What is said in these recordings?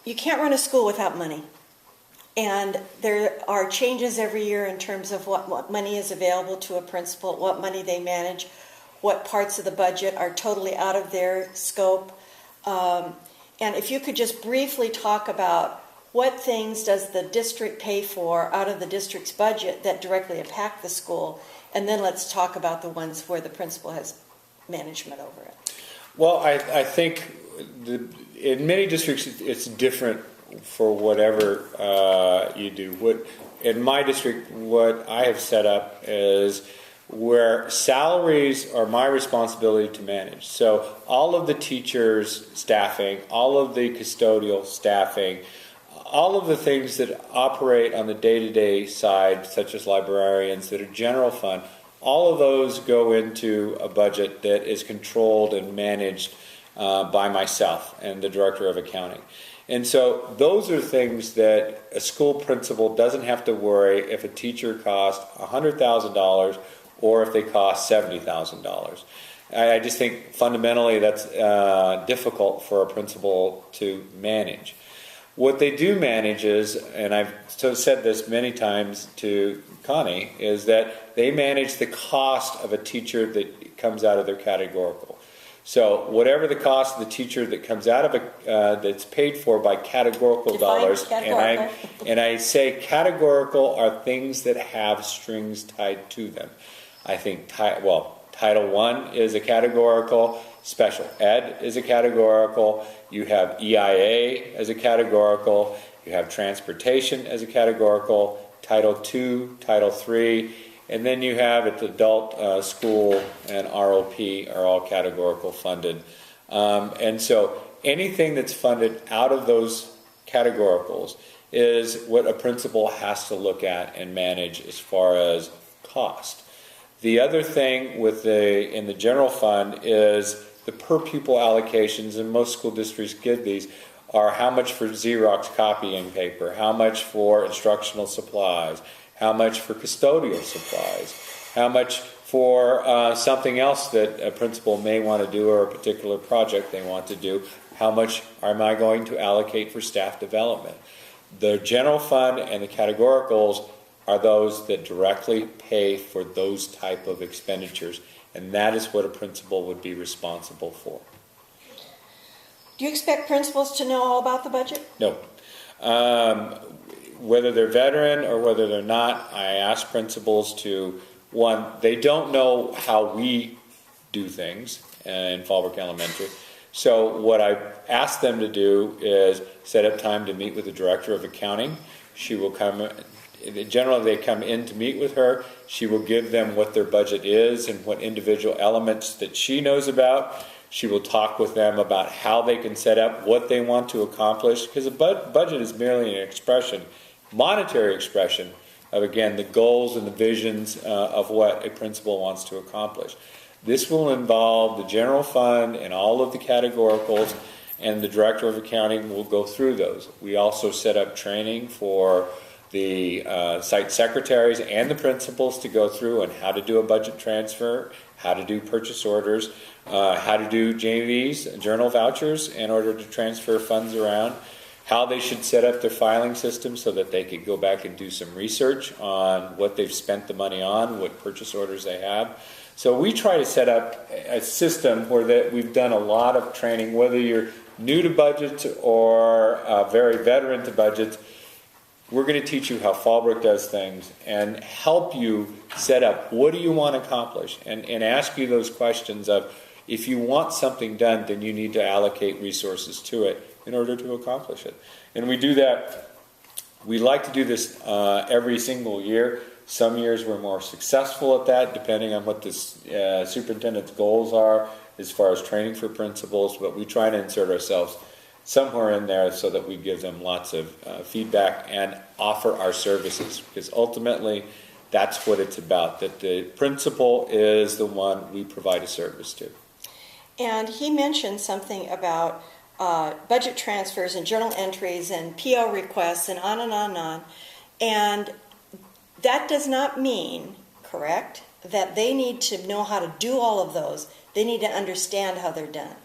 you can't run a school without money. And there are changes every year in terms of what money is available to a principal, what money they manage, what parts of the budget are totally out of their scope. And if you could just briefly talk about what things does the district pay for out of the district's budget that directly impact the school, and then let's talk about the ones where the principal has management over it. Well, I think in many districts it's different for whatever you do. In my district, what I have set up is where salaries are my responsibility to manage. So all of the teachers' staffing, all of the custodial staffing, all of the things that operate on the day-to-day side, such as librarians that are general fund, all of those go into a budget that is controlled and managed by myself and the director of accounting. And so those are things that a school principal doesn't have to worry if a teacher costs $100,000 or if they cost $70,000. I just think fundamentally that's difficult for a principal to manage. What they do manage is, and I've said this many times to Connie, is that they manage the cost of a teacher that comes out of their categorical. So whatever the cost of the teacher that comes out of that's paid for by categorical dollars, and I say categorical are things that have strings tied to them. I think Title I is a categorical, Special Ed is a categorical, you have EIA as a categorical, you have Transportation as a categorical, Title II, Title III, and then you have at the adult school and ROP are all categorical funded. And so anything that's funded out of those categoricals is what a principal has to look at and manage as far as cost. The other thing in the general fund is the per pupil allocations, and most school districts give these, are how much for Xerox copying paper, how much for instructional supplies, how much for custodial supplies, how much for something else that a principal may want to do or a particular project they want to do, how much am I going to allocate for staff development. The general fund and the categoricals are those that directly pay for those type of expenditures, and that is what a principal would be responsible for. Do you expect principals to know all about the budget? No. Whether they're veteran or whether they're not, I ask principals to, one, they don't know how we do things in Fallbrook Elementary. So what I asked them to do is set up time to meet with the director of accounting. She will come, generally they come in to meet with her. She will give them what their budget is and what individual elements that she knows about. She will talk with them about how they can set up what they want to accomplish, because a budget is merely an expression, monetary expression of, again, the goals and the visions of what a principal wants to accomplish. This will involve the general fund and all of the categoricals, and the director of accounting will go through those. We also set up training for the site secretaries and the principals to go through on how to do a budget transfer, how to do purchase orders, how to do JVs, journal vouchers, in order to transfer funds around, how they should set up their filing system so that they could go back and do some research on what they've spent the money on, what purchase orders they have. So we try to set up a system where that we've done a lot of training, whether you're new to budgets or very veteran to budgets. We're going to teach you how Fallbrook does things and help you set up what do you want to accomplish, and ask you those questions of, if you want something done, then you need to allocate resources to it in order to accomplish it. And we do that. We like to do this every single year. Some years we're more successful at that, depending on what the superintendent's goals are as far as training for principals, but we try to insert ourselves somewhere in there so that we give them lots of feedback and offer our services, because ultimately that's what it's about, that the principal is the one we provide a service to. And he mentioned something about budget transfers and journal entries and PO requests and on and on and on. And that does not mean, correct, that they need to know how to do all of those. They need to understand how they're done.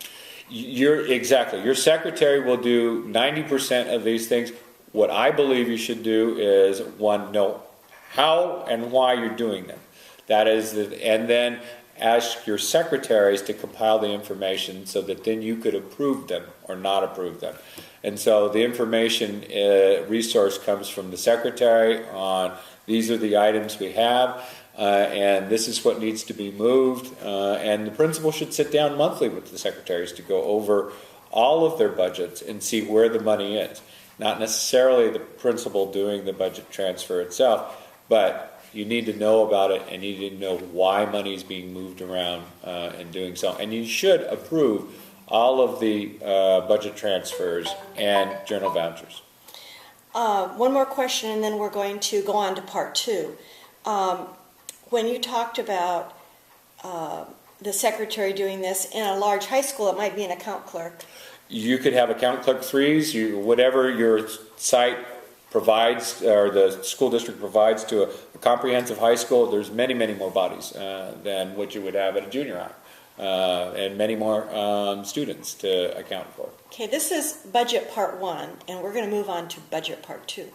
Your secretary will do 90% of these things. What I believe you should do is, one, know how and why you're doing them. That is, and then ask your secretaries to compile the information so that then you could approve them or not approve them. And so the information resource comes from the secretary on these are the items we have, and this is what needs to be moved. And the principal should sit down monthly with the secretaries to go over all of their budgets and see where the money is. Not necessarily the principal doing the budget transfer itself, but you need to know about it, and you need to know why money is being moved around and doing so. And you should approve all of the budget transfers and journal vouchers. One more question, and then we're going to go on to part two. When you talked about the secretary doing this in a large high school, it might be an account clerk. You could have account clerk threes, whatever your site provides, or the school district provides to a comprehensive high school. There's many, many more bodies than what you would have at a junior high, and many more students to account for. Okay, this is budget part one, and we're going to move on to budget part two.